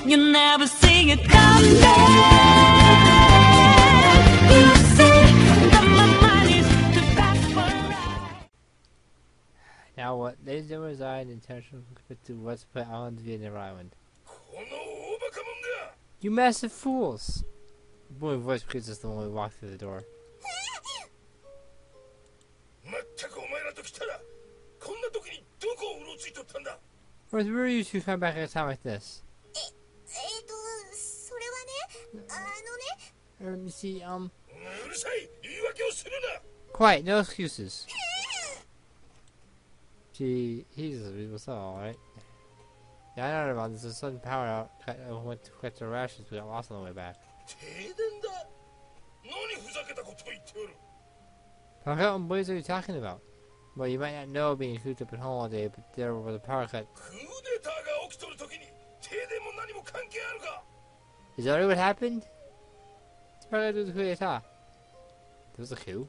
You never see it coming. You say that my mind is too fast for a ride. Now what? They do reside in territory to West Point Island, Vietnam Island. You massive fools! Boy, voice creases the one we walk through the door. Where were you two come back at a time like this? Let me see, quiet, no excuses. Gee, what's up, alright? Yeah, I know about this. A sudden power out. Went to cut the rations. We got lost on the way back. What boys are you talking about? Well, you might not know being cooped up at home all day, but there was a power cut. Is that really what happened? It's probably due to the coup d'etat. There was a coup?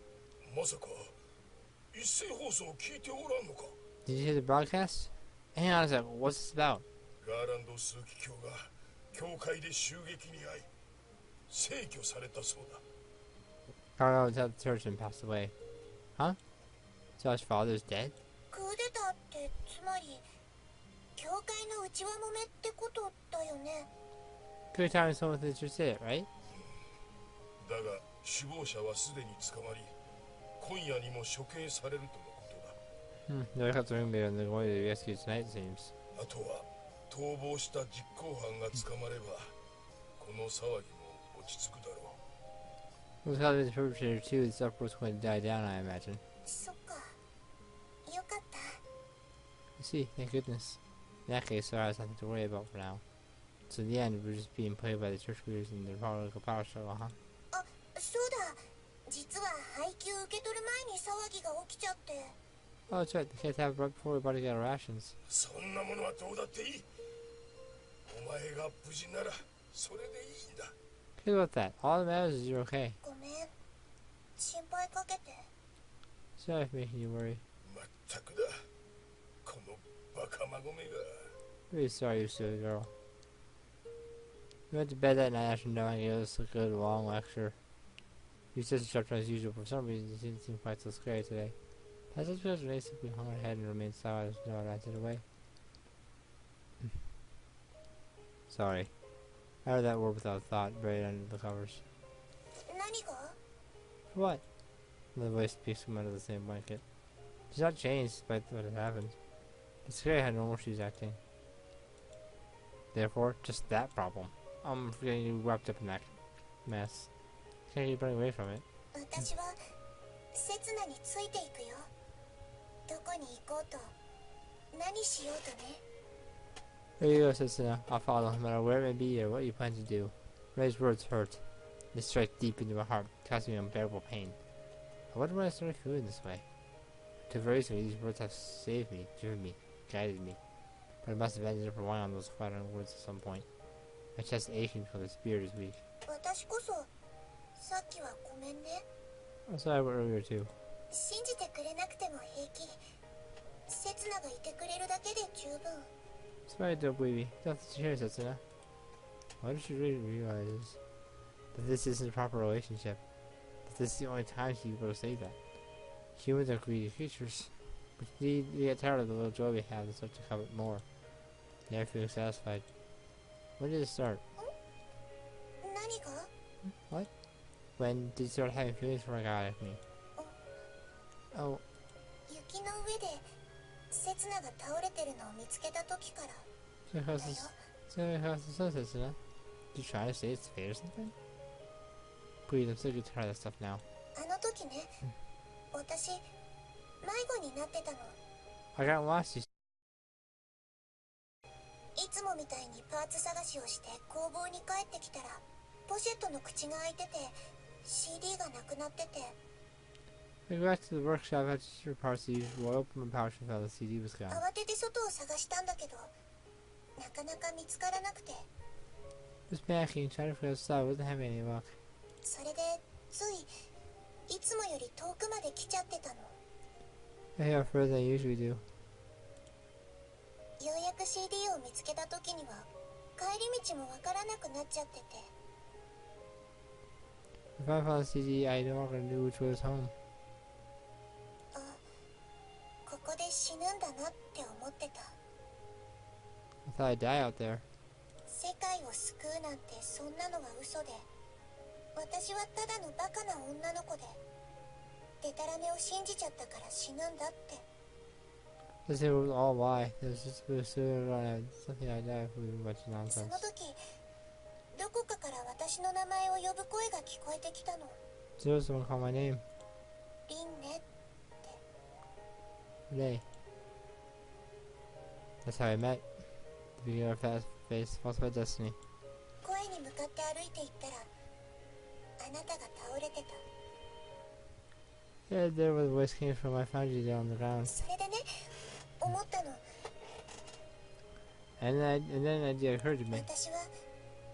Did you hear the broadcast? Hang on a sec, what's this about? Carlo was at the church and passed away. Huh? Josh's father's dead? Good time someone with just it, right? They got the room there and they're going to be rescued tonight, it seems. We've got the perpetrator too, this uproar's going to die down, I imagine. I see, thank goodness. In that case, Sarah has nothing to worry about for now. So in the end, we're just being played by the church leaders in their political power struggle, huh? Oh, that's right, the kids have right before we're about to get our rations. Forget about that. All that matters is you're okay. Sorry for making you worry. Really sorry, you silly girl. We went to bed that night after knowing it was a good long lecture. You said instructor as usual, but for some reason it didn't seem quite so scary today. That's just because Renee simply hung her head and remained silent as no one answered away. Sorry. I heard that word without thought, buried under the covers. For what? The voice speaks from under the same blanket. She's not changed despite what had happened. It's scary how normal she's acting. Therefore, just that problem. I'm getting you wrapped up in that mess. Can't keep running away from it. There you go, Setsuna. I'll follow, no matter where it may be or what you plan to do. Ray's words hurt. They strike deep into my heart, causing me unbearable pain. I wonder why I started feeling this way. To very recently, these words have saved me, driven me, guided me. But I must have ended up relying on those flattering words at some point. My chest aching because the spirit is weak. I'm sorry I went earlier too. Sorry, don't believe me. That's the truth, Setsuna. Why don't you really realize that this isn't a proper relationship? That this is the only time she'll be able to say that. Humans are greedy creatures. We get tired of the little joy we have and start to covet more. Never feeling satisfied. When did it start? What? When did you start having feelings for a guy like me? Oh. Setsuna? You trying to say it's fate or something? Please, I'm so tired of that stuff now. I got lost. You I go back to the workshop after your parts as usual. I opened my pouch and found the CD was gone. Just packing, trying to figure out stuff. Wasn't having any luck. I hear further than I usually do. 帰り道もわからなくなっちゃってて。 If I found CD, I know I'm gonna do which way is home. あ、ここで死ぬんだなって思ってた。 I thought I'd die out there. 世界を救うなんてそんなのは嘘で、私はただのバカな女の子で、デタラメを信じちゃったから死ぬんだって。 This it was all why. It was just something I died for much そ nonsense. の時、どこかから私の名前を呼ぶ声が聞こえてきたの。 So someone called my name. リンね。 Ray. That's how I met. The beginning of fast face, falsified destiny. 声に向かって歩いていったら、あなたが倒れてた。 Yeah, there where the voice came from. I found you down on the ground. それでね、思ったの。 And then an idea occurred to me. 私は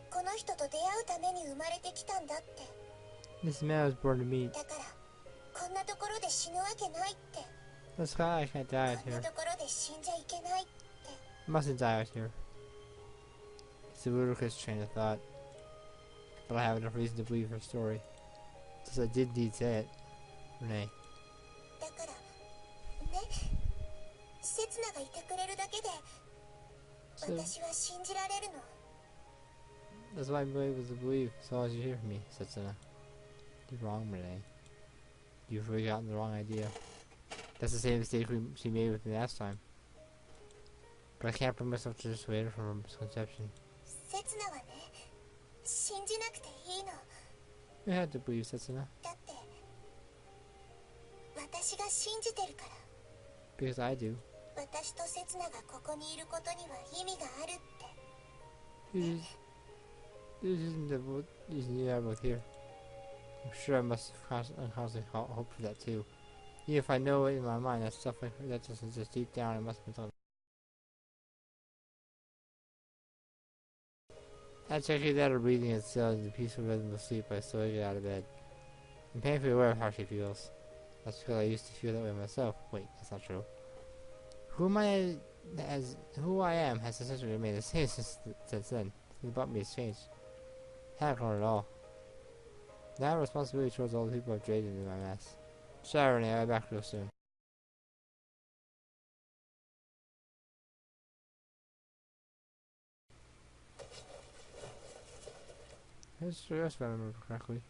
この人と出会うために生まれてきたんだって。 This man was born to meet. だからこんなところで死ぬわけないって。 That's why I can't die out こんな here. ところで死んじゃいけないって。 I mustn't die out here. It's a ludicrous train of thought. But I have enough reason to believe her story. Since I did indeed say it. Renee. だからね、刹那がいてくれるだけで So, 私は信じられるの。 that's why I'm able to believe as long as you hear from me, said Senna. You're wrong, Renee. You've really gotten the wrong idea. That's the same mistake she made with me last time. But I can't bring myself to dissuade her from her misconception. 刹那はね、信じなくていいの。 You had to believe, said Senna. だって私が信じてるから。 Because I do. 私と刹那がここにいることには意味があるって。 This isn't the reason you are both here. I'm sure I must have constantly hoped for that too. Even if I know it in my mind that stuff like that just deep down, it must have been something. I check it out her breathing and still the peaceful rhythm of sleep by slowly get out of bed. I'm painfully aware of how she feels. That's because I used to feel that way myself. Wait, that's not true. Who I am has essentially remained the same since then. Nothing about me has changed. Not at all. Now I have responsibility towards all the people I've drained into my mess. Sorry, Renee, I'll be back real soon. That's true, if I remember correctly.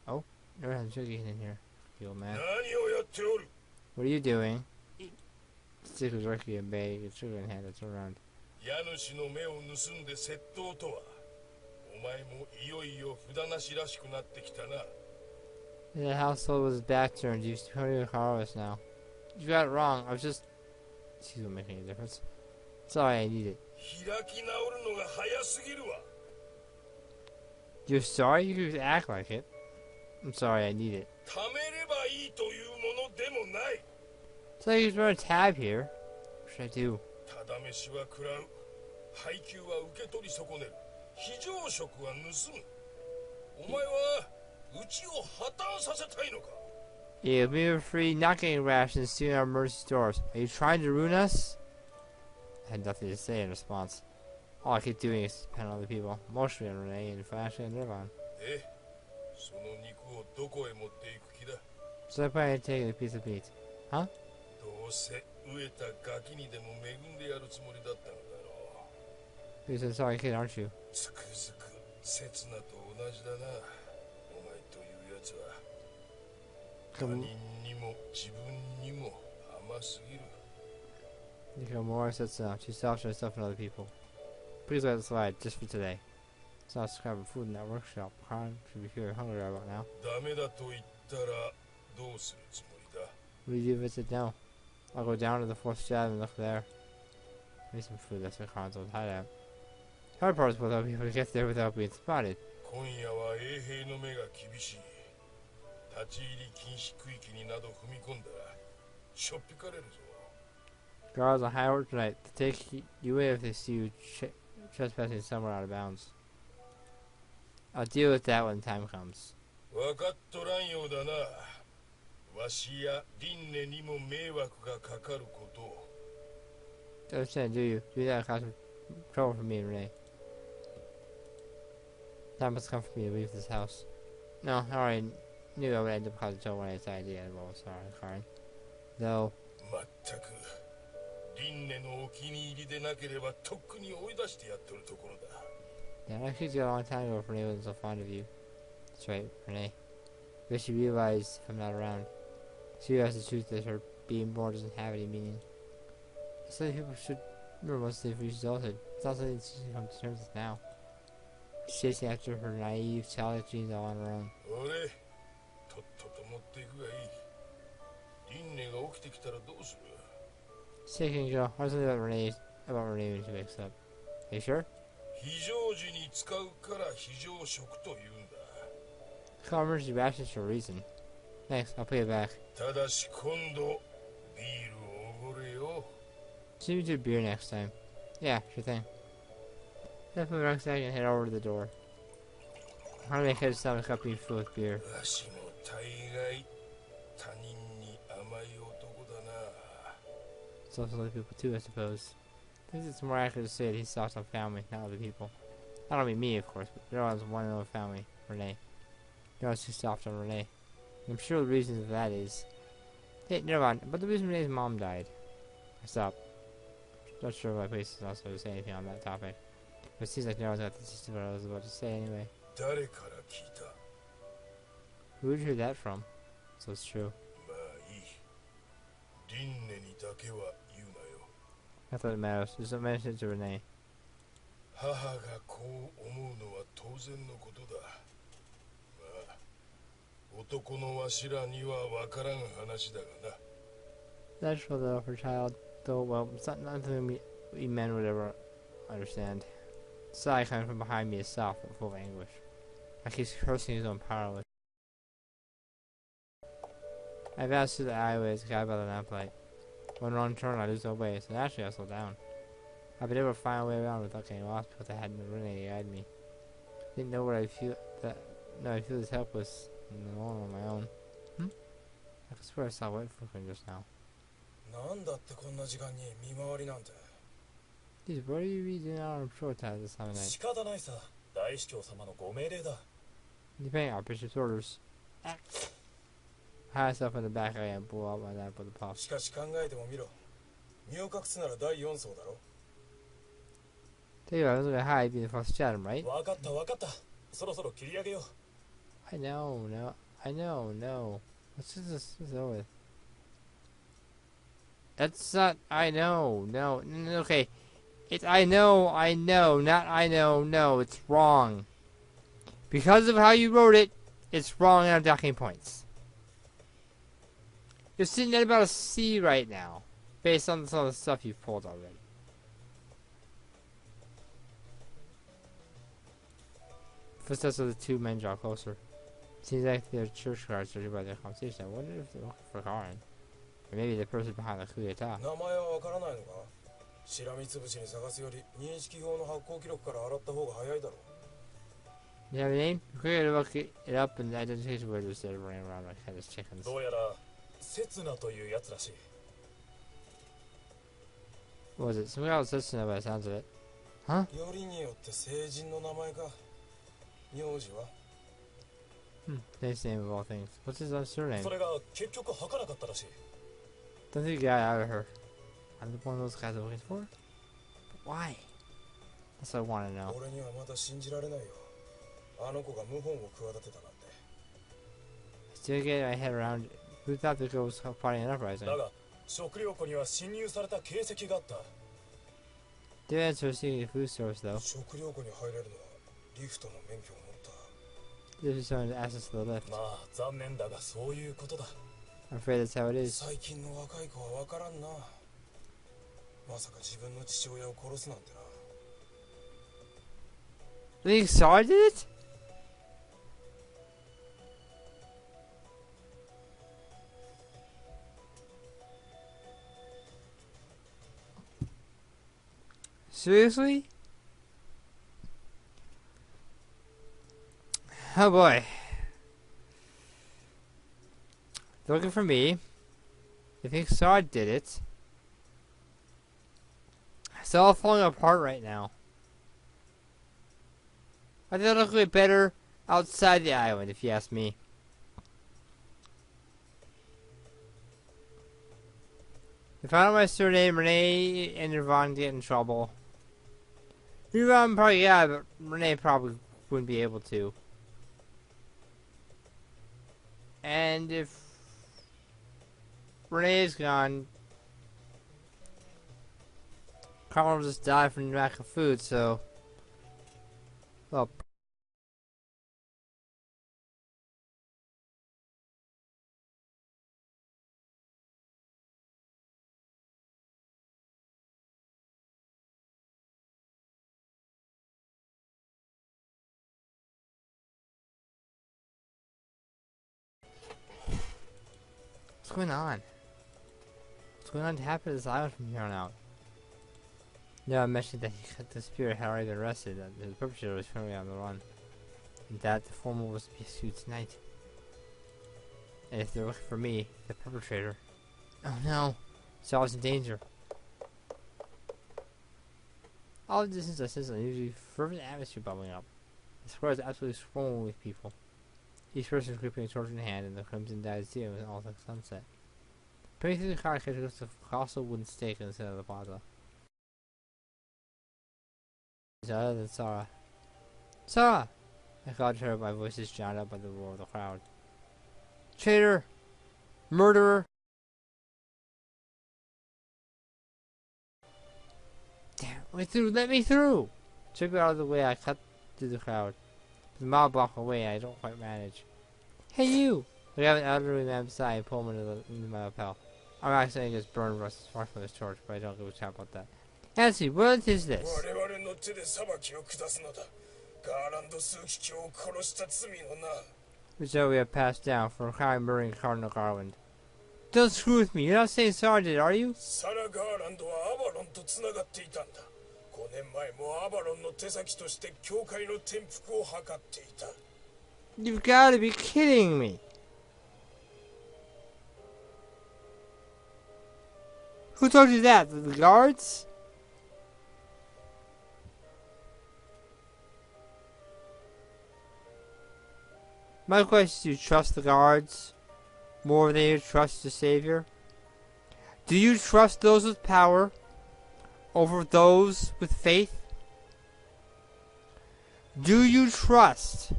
Oh, there has Jiggy in here. You old man. 何をやっておる。 What are you doing? Stick was working in bay, your sugar in hand, it's around. 家主の目を盗んで窃盗とは。お前もいよいよ札なしらしくなってきたな。 The household was back turned. You totally call us now. You got it wrong. I was just. She's not making any difference. Sorry, I need it. 開き直るのが早すぎるわ。 You're sorry? You could act like it. I'm sorry, I need it. 貯めればいいというものでもない。 So you just run a tab here. What should I do? ただ飯は食らう。配給は受け取り損ねる。非常食は盗む。お前はうちを破綻させたいのか。 Yeah, we were free, not getting rations, stealing our emergency stores. Are you trying to ruin us? I had nothing to say in response. All I keep doing is depend on other people, mostly on Renee and financially on Nirvana. で、その肉をどこへ持っていく気だ。 So I plan on taking a piece of meat. Huh? どうせ飢えたガキにでも恵んでやるつもりだったのだろう。 You're a sorry kid, aren't you? つくづく刹那と同じだな。お前というやつは他人にも自分にも甘すぎる。 You feel more sets out. She sells herself and other people. Please let it slide, just for today. It's not describing food in that workshop. Khan should be feeling hungry right about now. ダメだと言ったらどうするつもりだ。 What do you do visit now? I'll go down to the fourth jab and look there. Maybe some food that's where Khan's old hideout. Hard part is without people to get there without being spotted. 今夜は衛兵の目が厳しい。立ち入り禁止区域になど踏み込んだらしょっぴかれるぞ。 Guards on high alert tonight to take you away if they see you trespassing somewhere out of bounds. I'll deal with that when the time comes. 分かっとらんようだな。わしやリンネにも迷惑がかかることを。 Understand, do you? Do that cause trouble for me and Renee. Time has come for me to leave this house. No, I already knew I would end up causing trouble when I decided to get involved. Sorry, Karen. Though, まったくリンネのお気に入りでなければとっくに追い出してやっとるところだ。 yeah, I accused you a long time ago if Renee wasn't so fond of you. That's right, Renee. But she realized if I'm not around, she realized the truth that her being born doesn't have any meaning. It's something people should remember once they've reached adulthood. It's not something she can come to terms with now. She's chasing after her naive, childish dreams all on her own. 俺とっとと持っていくがいい。リンネが起きてきたらどうする？ Second girl, I was something about Renee when she wakes up. Are you sure? 非常時に使うから非常食と言うんだ。 It's called emergency rations for a reason. Thanks, I'll pay it back. ただし今度ビールをおごれよ。 See me do beer next time. Yeah, sure thing. Left my rucksack and head over to the door. I want to make head stomach up being filled with beer. わしも大概他人に甘い男だな。 It's also other people too, I suppose. I think it's more accurate to say that he's soft on family, not other people. I don't mean me, of course, but everyone's one and only family, Renee. No one's too soft on Renee. And I'm sure the reason for that is... Hey, never mind, but the reason Renee's mom died. I stopped. Not sure if my place is also to say anything on that topic. But it seems like no one's got the gist of what I was about to say anyway. 誰から聞いた？ Who would you hear that from? So it's true. まあいい。リンネにだけは言うなよ。 I thought it matters. Just don't mention it to Renee. 母がこう思うのは当然のことだ。まあ男のわしらにはわからん話だがな。 Natural though for a child. Though, well, it's not something we men would ever understand. Sigh coming from behind me is soft but full of anguish. Like he's cursing his own powerless. I advanced through the alleyways guided by the lamplight. One wrong turn I lose my way, so naturally I slow down. I've been able to find a way around without getting lost because I hadn't Renee to guide me. Didn't know what I feel I feel this helpless and alone on my own. I could swear I saw a white footprint just now. なんだってこんな時間に見回りなんて。 Jeez, what are you reading out on patrol time this time of night? 仕方ないさ。大司教様のご命令だ。 Depending on Bishop's orders. I had myself in the back area and blew out my lamp with a puff. しかし考えてもみろ。身を隠すなら第4層だろ。 Tell you what, I was looking at high being the first chat him, right? わかったわかった。そろそろ切り上げよう。 I know, no. What's this over with? That's not, I know, no, okay. It's I know, not I know, no, it's wrong. Because of how you wrote it, it's wrong and I'm docking points. You're sitting at about a C right now, based on some of the stuff you've pulled already. Footsteps of the two men draw closer. Seems like their church guards judging by their conversation. I wonder if they're looking for Karen. Or maybe the person behind the coup d'etat. 名前はわからないのか。しらみつぶしに探すより認識表の発行記録から洗った方が早いだろう。 You have a name? Quickly look it up and the identification word was there running around like headless chickens. どうやら刹那というやつらしい。 What was it? Something else listening by the sounds of it. Huh? よりによって成人の名前か。名字は Nice name of all things. What's his surname? それが結局吐かなかったらしい。 Don't think you got out of her. I'm the one of those guys I'm looking for? But why? That's what I want to know. 俺にはまだ信じられないよ。あの子が謀反を企てたなんて。 Still getting my head around it. Who thought the girl was plotting an uprising? だが食料庫には侵入された形跡があった。 Did answer seeking the food source though. 食料庫に入れるのはリフトの免許を持った。 This is showing access to the lift. まあ残念だがそういうことだ。 I'm afraid that's how it is. 最近の若い子は分からんな。まさか自分の父親を殺すなんてな。 You think Sar did it? Seriously? Oh boy. They're looking for me. They think Sar did it. It's all falling apart right now. I think it'll look way better outside the island, if you ask me. If I know my surname, Renee and Yvonne get in trouble. Yvonne probably, yeah, but Renee probably wouldn't be able to. And if Renee's gone, Carl will just die from lack of food, so... Well... What's going on? What's going on to happen to this island from here on out? No, I mentioned that the spirit had already been arrested, that the perpetrator was currently on the run, and that the formal was to be sued tonight. And if they're looking for me, the perpetrator... Oh no! Sal's in danger. All the distance I sense an unusually fervent atmosphere bubbling up. The square is absolutely swarming with people. Each person is gripping a torch in hand, and the crimson dyes dim with all the sunset. Peering through the crowd, I catch a colossal wooden stake in the center of the plaza. It's other than Sarah. Sarah! I called her, my voice is drowned out by the roar of the crowd. Traitor! Murderer! Damn, let me through! Took me out of the way, I cut through the crowd. The mile block away, I don't quite manage. Hey you! I have an elderly man beside and pull him into my lapel. I'm accidentally just burned Russ's spark from his torch, but I don't give a crap about that. Nancy, what is this? Which we have passed down for a crime murdering Cardinal Garland. Don't screw with me, you're not saying Sarah did, are you? Sarah Garland はアバロンとつながっていたんだ。5年前もアバロンの手先として教会の転覆を図っていた。You've got to be kidding me. Who told you that? The guards? My question is, do you trust the guards more than you trust the Savior? Do you trust those with power over those with faith? Do you trust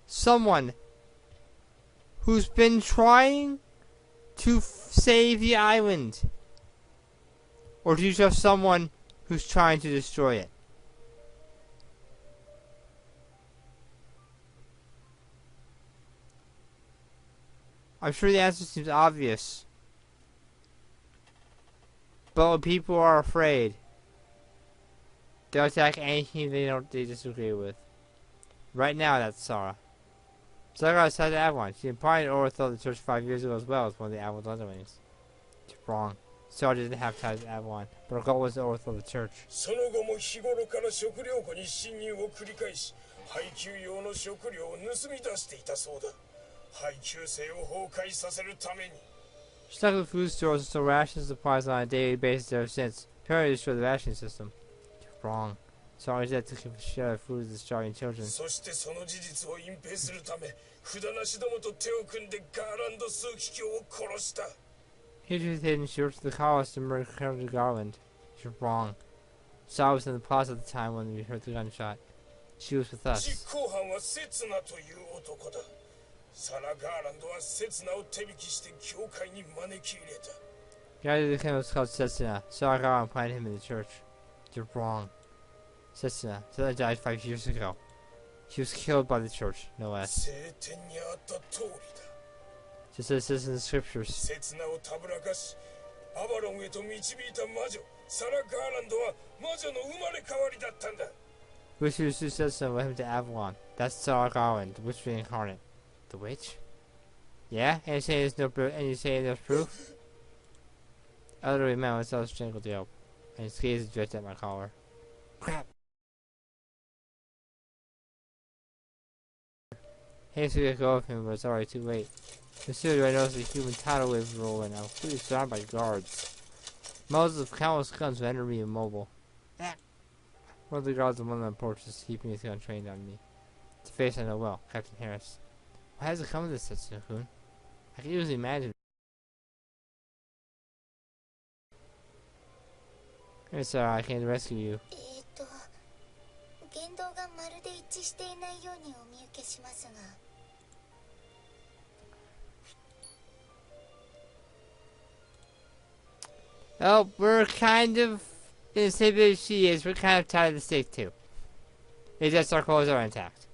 someone who's been trying to save the island? Or do you trust someone who's trying to destroy it? I'm sure the answer seems obvious. But when people are afraid, they'll attack anything they disagree with. Right now, that's Sarah. Sarah got assigned to Avalon. She imparted overthrow the church 5 years ago as well as one of the Avalon's underlings. It's wrong. Sarah didn't have ties to Avalon, but her goal was to overthrow the church. その後も日頃から食料庫に侵入を繰り返し、配給用の食料を盗み出していたそうだ。配給制を崩壊させるために。She stuck with food stores and stole ration supplies on a daily basis ever since, apparently to destroy the rationing system. You're wrong. Sarah's dead took him for share of food to the starving children. そしてその事実を隠蔽するため、札なしどもと手を組んでガーランド枢機卿を殺した。He was hidden. She worked at the college to murder Colonel Garland. You're wrong. Sarah was in the plaza at the time when we heard the gunshot. She was with us. 実行犯はセツナという男だ。サラ・ガーランドはセツナを手引きして教会に招き入れた。The guy that was called Setsuna. Sarah Garland planted him in the church. You're wrong. Setsuna died 5 years ago. She was killed by the church, no less. 聖典にあった通りだ。Just as it says in the scriptures. セツナをたぶらかし、アバロンへと導いた魔女、サラ・ガーランドは魔女の生まれ変わりだったんだ。Witch who Setsuna led him to Avalon. That's Sarah Garland, the witch reincarnate. The witch? Yeah? And you say there's proof? Elderly man was self strangled the rope, and his gaze dripped at my collar. Crap! Haste to let go of him, but it's already too late. As soon as I noticed a human tidal wave roll in, I was completely surrounded by guards. Muzzles of countless guns rendered me immobile. Ah! One of the guards on one of the porches keeping his gun trained on me. It's a face I know well, Captain Harris. Why has it come to this, Setsuna-kun? I can easily imagine. Hey, Sarah, I came to rescue you. 言動がまるで一致していないようにお見受けしますが。Oh, we're kind of in the same boat as she is. We're kind of tied to the stake too. It's just our clothes are intact.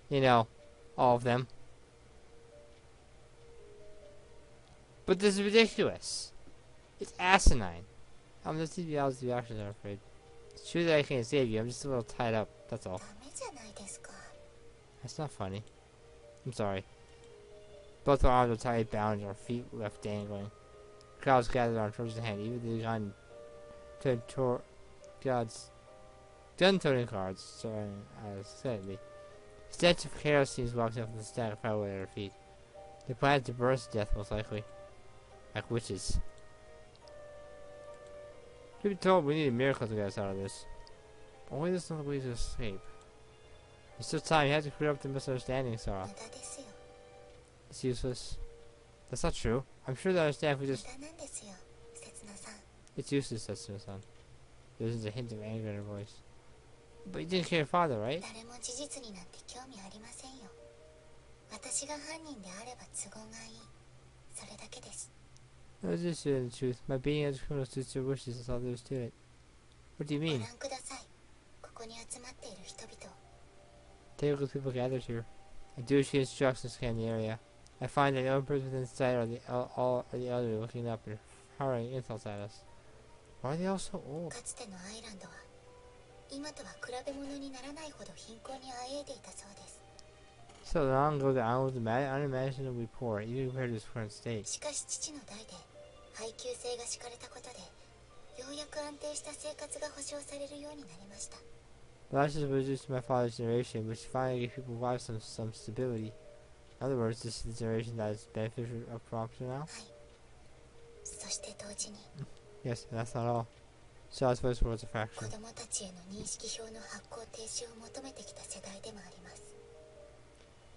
You know, all of them. But this is ridiculous. It's asinine. I'm just the opposite reactions, I'm afraid. It's true that I can't save you. I'm just a little tied up. That's all. ダメじゃないですか。 That's not funny. I'm sorry. Both our arms are tightly bound and our feet left dangling. Crowds gathered on torches in hand. Even the gun-toting guards staring at us steadily. Stench of chaos seems walking up from the stack of firewood at our feet. They plan to burn us to death, most likely. Like witches. We've been told we need a miracle to get us out of this. Only this is the way to escape. There's still time. You have to clear up the misunderstanding, Sarah. 無駄ですよ。 It's useless. That's not true. I'm sure they understand if we 無 just... 駄なんですよ、刹那さん。 It's useless, Setsuna-san. There isn't a hint of anger in her voice. But you didn't kill your father, right? 誰も事実になんて興味ありませんよ。私が犯人であれば都合がいい。それだけです。 No, it's just the truth. My being as a criminal suits your wishes. That's all there is to it. What do you ご mean? 覧ください。ここに集まっている人々。 Take a look at the people gathered here. I do as she instructs and scan the area. I find that the only person within sight are the elderly looking up and hurling insults at us. Why are they all so old? かつてのアイランドは今とは比べ物にならないほど貧困にあえいでいたそうです。 So long ago, the island was unimaginably poor, even compared to its current state. しかし父の代で配給制が敷かれたことでようやく安定した生活が保障されるようになりました。 The lashes were reduced to my father's generation, which finally gave people lives some stability. In other words, this is the generation that is beneficial up to now? はい。そして同時に Yes, and that's not all. Shaw's voice was a 子 fraction. 供たちへの認識表の発行停止を求めてきた世代でもあります。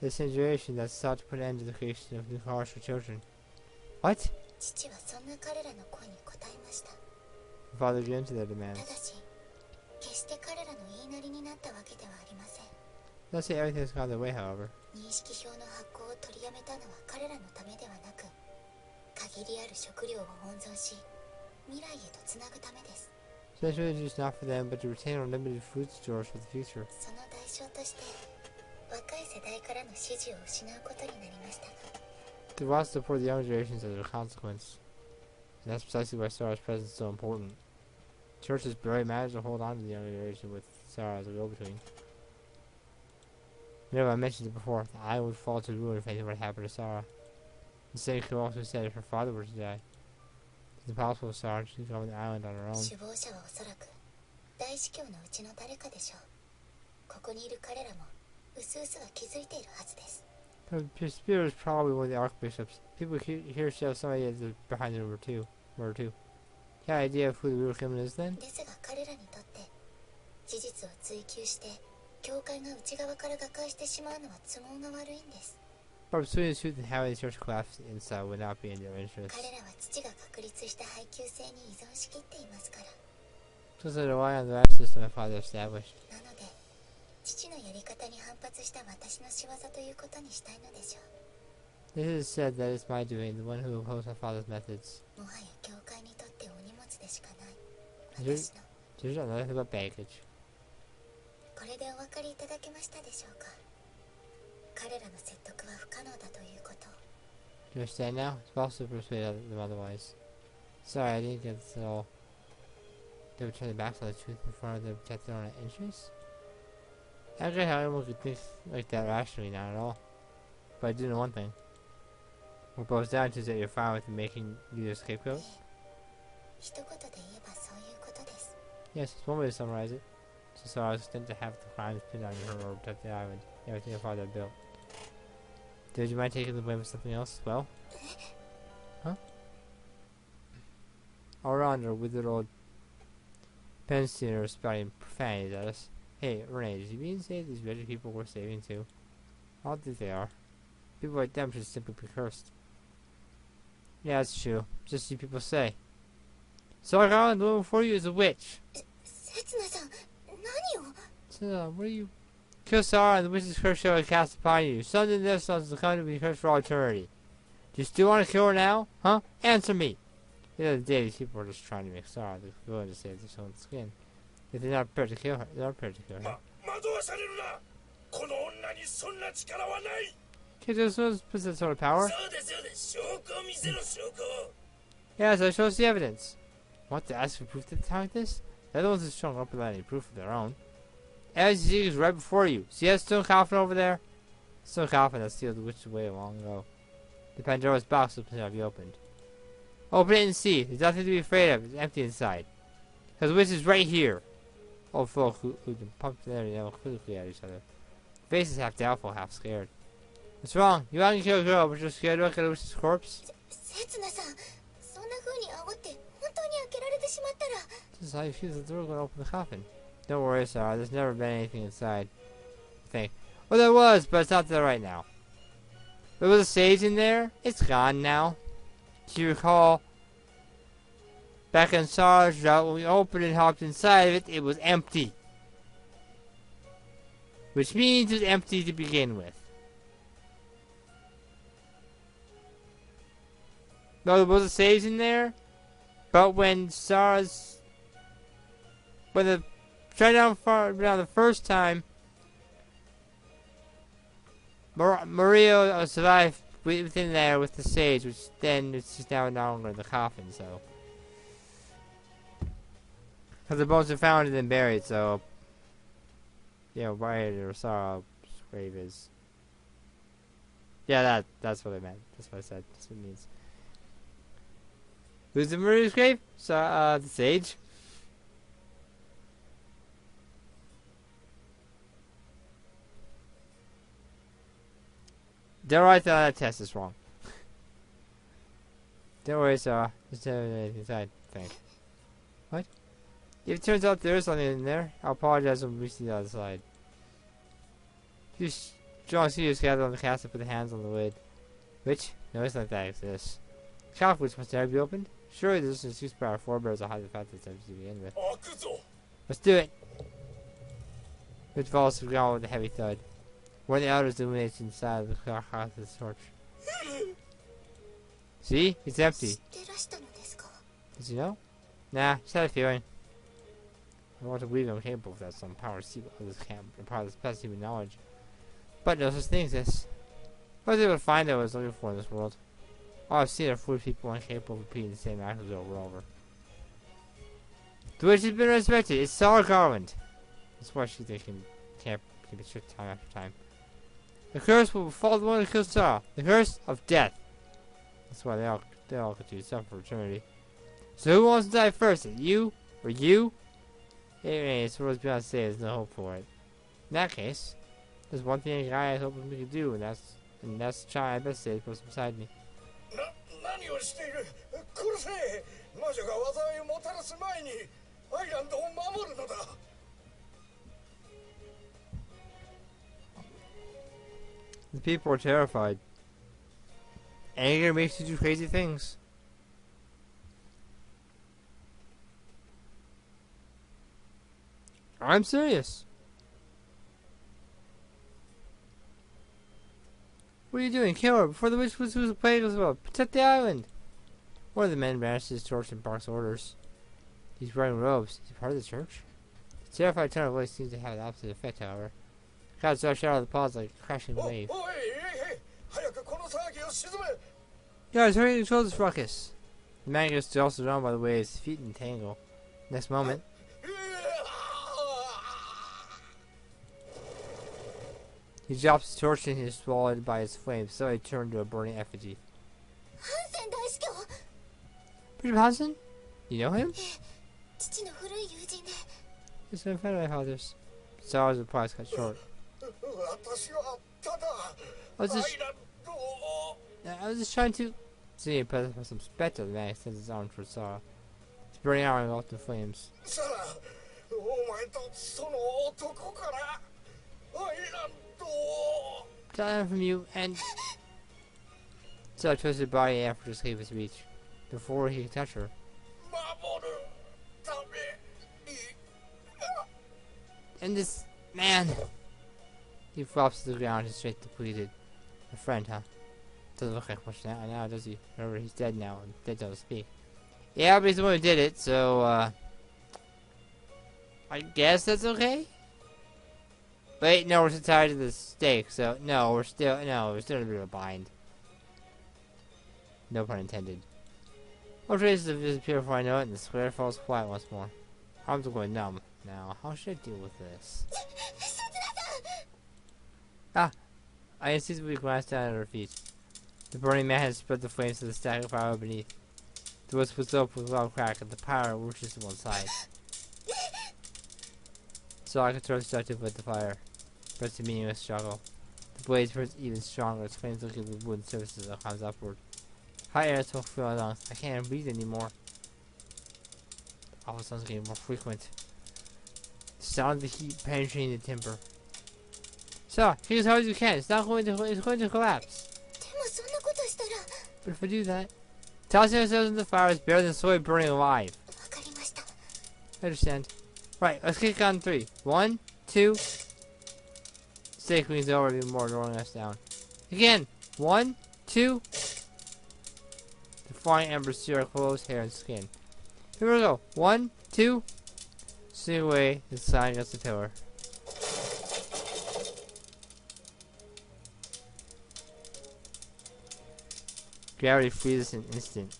The same generation that sought to put an end to the creation of new cars for children. What? 父はそんな彼らの声に応えました。 My father gave in to their た demands. だし決して彼らの言いなりになったわけではありません。 Don't say everything has gone their way, however. 認識表の発行を取りやめたのは彼らのためではなく限りある食料を温存し未来へとつなぐためです。 So it's really just not for them, but to retain unlimited food stores for the future. その代償として若い世代からの支持を失うことになりましたが They want to support the younger generations as a consequence. And that's precisely why Sarah's presence is so important. Churches barely managed to hold on to the younger generation with Sarah as a go-between. Remember, I mentioned it before, the island would fall to ruin if anything were to happen to Sarah. The same could also be said if her father were to die. It's impossible for Sarah to come on the island on her own. 首謀者はおそらく大司教のうちの誰かでしょう。ここにいる彼らもうすうすは気づいているはずです。 The spirit is probably one of the archbishops. People here should have some idea that's behind the murder too. You have an idea of who the real criminal is then? ですが彼らにとって事実を追求して教会が内側から瓦解してしまうのは都合が悪いんです。 But pursuing the truth and having the church collapse inside would not be in their interest. 彼らは父が確立した配給制に依存しきっていますから。 So they rely on the last system my father established. なので父のやり方に反発した私の仕業ということにしたいのでしょう。 It is said that it's my doing, the one who opposed my father's methods. もはや教会にとってお荷物でしかない There's 私の there's not nothing but baggage. これでお分かりいただけましたでしょうか。彼らの説得は不可能だということ。 Do you understand now? It's possible to persuade them otherwise. Sorry, I didn't get this at all. They would turn their backs on the truth in front of them to protect their own interests? I don't get how anyone could think like that rationally, not at all. But I do know one thing. What it boils down to is that you're fine with making you their scapegoat? 一言で言えばそういうことです。 Yes, it's one way to summarize it. So Sarah's extent to have the crimes pinned on her or protect the island, everything her father built. Did you mind taking the blame for something else as well? Huh? All around her withered old Pensioner spouting profanities at us. Hey, Renee, did you mean to say these rich people were saving too? I don't think they are. People like them should simply be cursed. Yeah, that's true. Just you people say. Sorry, Island, the woman before you is a witch. せつなさん、何を。 So, what are you? Kill Sarah and the witch's curse shall be cast upon you. Sons and their sons will come to be cursed for all eternity. Do you still want to kill her now? Huh? Answer me! The other day, these people were just trying to make Sarah look willing to save their own skin. If they're not prepared to kill her, they're not prepared to kill her. 惑わされるな。この女にそんな力はない。 Okay, this was possess sort of power. そうですそうです。証拠を見せろ証拠。 Yeah, so show us the evidence. What, to ask for proof that they're like this? They're the ones who's showing up without any proof of their own. Evidence you see is right before you. See that stone coffin over there? Stone coffin that sealed the witch away long ago. The Pandora's box will not be opened. Open it and see. There's nothing to be afraid of. It's empty inside. Because the witch is right here. Old folk who've been pumped in there and yell quickly at each other. Faces half doubtful, half scared. What's wrong? You haven't killed a girl, but you're scared to look at a witch's corpse? せつなさん、そんな風に煽って本当に開けられてしまったら。 This is how you feel the door going to open the coffin. Don't worry, Sarah. There's never been anything inside. I think. Well, there was, but it's not there right now. There was a sage in there. It's gone now. Do you recall? Back in Sarah's route, when we opened and hopped inside of it, it was empty. Which means it was empty to begin with. No, there was a sage in there, but when Sarah's... When the... Tried down the first time, Maria survived within there with the sage, which then she's now no longer in the coffin, so... Because the bones are found and then buried, so... You know, right where Sarah's grave is. Yeah, that's what I meant. That's what I said. That's what it means. Who's in Maria's grave? The sage. Don't write that test is wrong. Don't worry, Sarah. Just have anything inside. Think. What? If it turns out there is something in there, I'll apologize when we see the other side. You strong serious gather on the castle, put the hands on the lid. Which? No, it's not that exists. Shop which must never be opened? Surely this is used by our forebears to hide the fact that it's empty to begin with. Let's do it! Which falls to the ground with a heavy thud. One of the elders illuminates inside of the house with a torch. See? It's empty. 知ってらしたのですか。 Did you know? Nah, just had a feeling. I want to believe I'm capable of that some power secret of this camp, a part of this past human knowledge. But no such thing exists. I was able to find out what I was looking for in this world. All I've seen are foolish people incapable of repeating the same actions over and over. The witch has been resurrected. It's Sarah Garland. That's why she can't keep it strict time after time. The curse will fall the one who kills Sarah. The curse of death. That's why they all continue to suffer for eternity. So who wants to die first? Is it you? Or you? Anyway, it's what I was about to say. There's no hope for it. In that case, there's one thing a guy I hope we can do, and that's try my best to stay close beside me. 何をしている。殺せ。魔女が災いをもたらす前にアイランドを守るのだ。 The people are terrified. Anger makes you do crazy things. I'm serious. What are you doing? Kill her before the witch was plague as well. Protect the island. One of the men brandishes his torch and barks orders. He's wearing robes. Is he part of the church? The terrified tone of voice seems to have the opposite effect, however. Crowds rush out of the pause like a crashing wave. Guys, hurry and control this ruckus. The man gets tossed around by the waves, feet entangle. Next moment, he drops his torch and he is swallowed by his flames, so he turned to a burning effigy. ハンセン大司教。 Bishop Hansen? You know him? 父の古い友人で。 He's a friend of my father's. Sarah's reply is cut short. 私はただ I was ア just, イランドを I was just trying to... See, but some spectre, the man extends his arm towards Sarah. His burning arm engulfed in flames. サラその男からアイランドを Telling from you and so twisted her body after to escape his reach. Before he could touch her. 守るために And this man he flops to the ground, his strength depleted. A friend, huh? Doesn't look like much now, does he? Remember, he's dead now, and dead don't speak. Yeah, but he's the one who did it, so, I guess that's okay? Wait, no, we're still tied to the stake, so, no, we're still in a bit of a bind. No pun intended. All traces have disappeared before I know it, and the square falls quiet once more. Arms are going numb. Now, how should I deal with this? Ah! I instinctively glanced down at her feet. The burning man had spread the flames to the stack of fire beneath. The wood was open with a loud crack, and the pyre whooshes to one side. So I could throw destructive with the fire. But it's a meaningless struggle. The blaze burns even stronger as flames look at the wooden surfaces and climbs upward. Hot air smoke fills my lungs. I can't even breathe anymore. The awful sounds getting more frequent. The sound of the heat penetrating the timber. So, hit as hard as you can. It's going to collapse. でもそんなことしたら But if I do that, tossing ourselves in the fire is better than slowly burning alive. わかりました I understand. Right, let's kick on 3. 1, 2. Stake means already more rolling us down. Again. 1, 2. The flying embers sear our clothes, hair, and skin. Here we go. 1, 2. Swing away the sign against the pillar. Gravity freezes in an instant.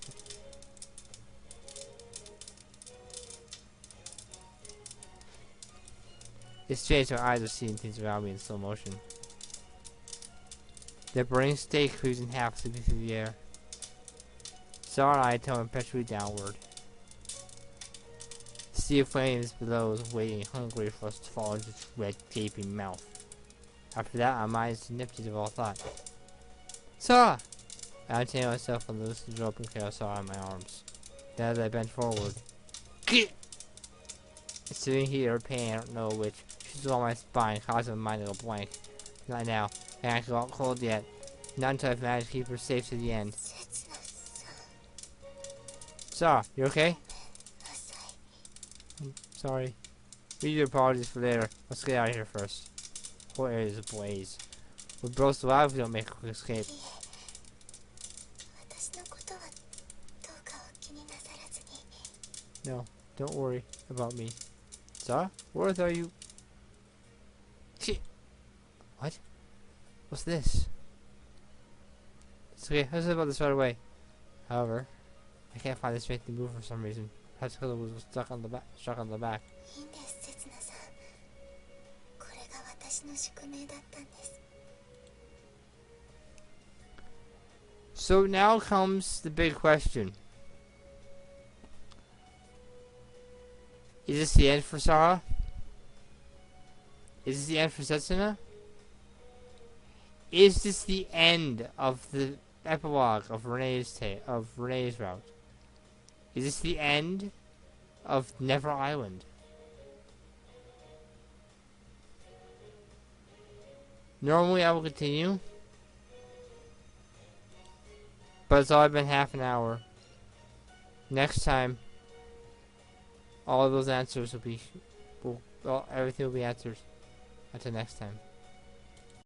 It's strange how eyes are seeing things around me in slow motion. The burning stake cleaves in half, slipping through the air. Saw and I tell impetuously downward. The sea of flames below is waiting hungry for us to fall into its red, gaping mouth. After that, our minds emptied of all thought. Saw! I untangled myself from the loose rope and carried Saw in my arms. Then as I bent forward, it's sitting here, her pain, I don't know which. She's on my spine, causing my mind to go blank. Not now. I can't go out cold yet. Not until I've managed to keep her safe to the end. 切なさ Saw, you okay? 浅い Sorry. Read your apologies for later. Let's get out of here first. The whole area is ablaze. We're both still alive if we don't make a quick escape. いえ私のことはどうかお気になさらずに No, don't worry about me. Saw? Where are you? Shit. What? What's this? It's okay, let's about this right away. However, I can't find the strength to move for some reason. Perhaps because it was stuck on the back. いいんです刹那さんこれが私の宿命だったんです So now comes the big question. Is this the end for Sarah? Is this the end for Setsuna? Is this the end of the epilogue of Renee's route? Is this the end of Never Island? Normally I will continue, but it's only been half an hour. Next time, all of those answers will be, everything will be answered. Until next time.